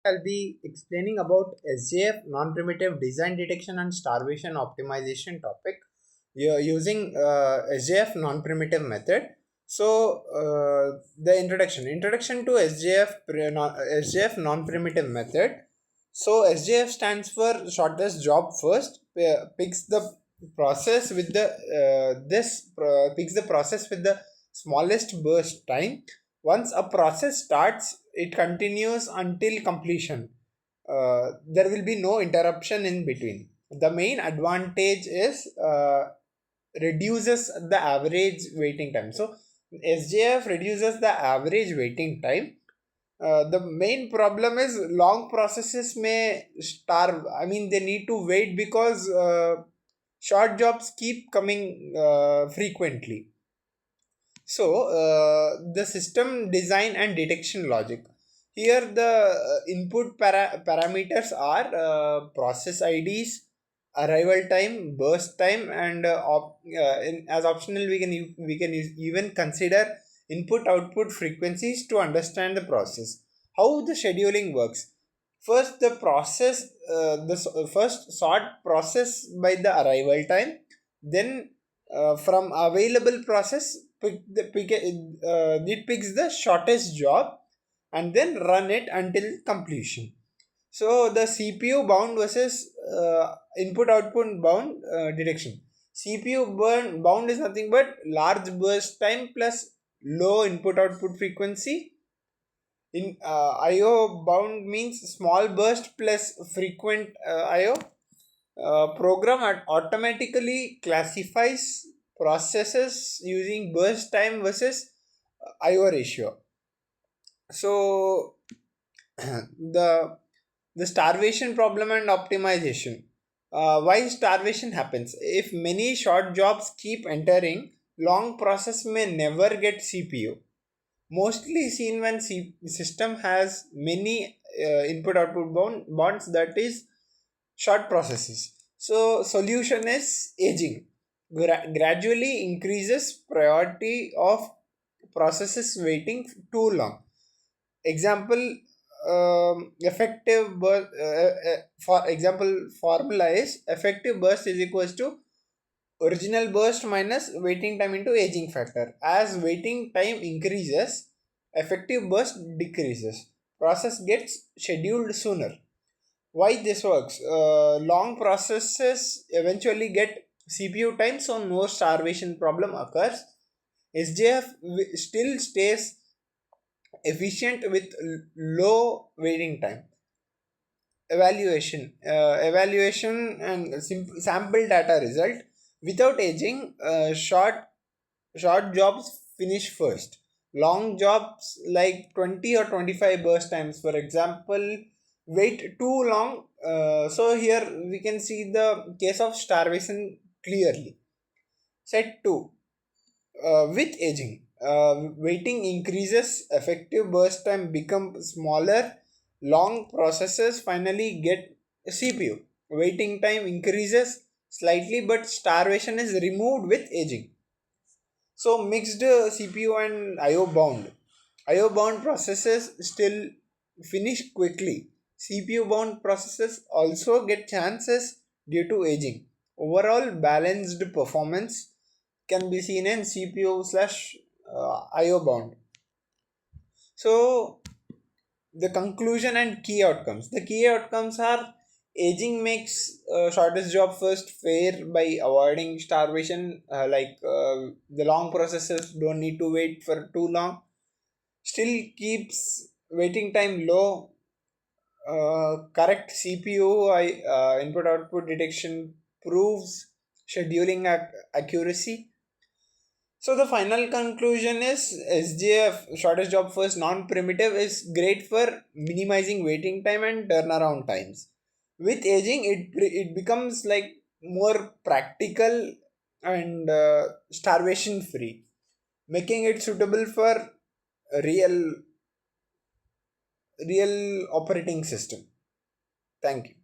I'll be explaining about SJF non-primitive design detection and starvation optimization topic. You're using SJF non-primitive method. So the introduction to SJF non-primitive method. So SJF stands for shortest job first. Picks the process with the picks the process with the smallest burst time. Once a process starts, it continues until completion. There will be no interruption in between. The main advantage is reduces the average waiting time. So SJF reduces the average waiting time. The main problem is long processes may starve. I mean, they need to wait because short jobs keep coming frequently. So, the system design and detection logic. Here, the parameters are process IDs, arrival time, burst time, and as optional, even consider input output frequencies to understand the process. How the scheduling works. First, first sort process by the arrival time, then from available process it picks the shortest job and then run it until completion. So the CPU bound versus input output bound detection. Bound is nothing but large burst time plus low input output frequency. In IO bound means small burst plus frequent IO. Program automatically classifies processes using burst time versus IO ratio. So the the starvation problem and optimization. Why starvation happens? If many short jobs keep entering, long process may never get CPU. Mostly seen when system has many input output bonds, that is short processes. So solution is aging. Gradually increases priority of processes waiting too long. Example, for example, formula is effective burst is equals to original burst minus waiting time into aging factor. As waiting time increases, effective burst decreases. Process gets scheduled sooner. Why this works? Long processes eventually get CPU time, so no starvation problem occurs. SJF still stays efficient with low waiting time. Evaluation and sample data result. Without aging, short jobs finish first. Long jobs like 20 or 25 burst times, for example, wait too long. So here we can see the case of starvation clearly. Set 2. With aging, waiting increases, effective burst time become smaller, long processes finally get CPU. Waiting time increases slightly, but starvation is removed with aging. So mixed CPU and IO bound. IO bound processes still finish quickly. CPU bound processes also get chances due to aging. Overall balanced performance can be seen in CPU slash IO bound. So the conclusion and key outcomes. The key outcomes are aging makes shortest job first fair by avoiding starvation. The long processes don't need to wait for too long. Still keeps waiting time low. Correct CPU input output detection proves scheduling accuracy. So the final conclusion is SJF shortest job first non-primitive is great for minimizing waiting time and turnaround times. With aging, it becomes like more practical and starvation free, making it suitable for a real operating system. Thank you.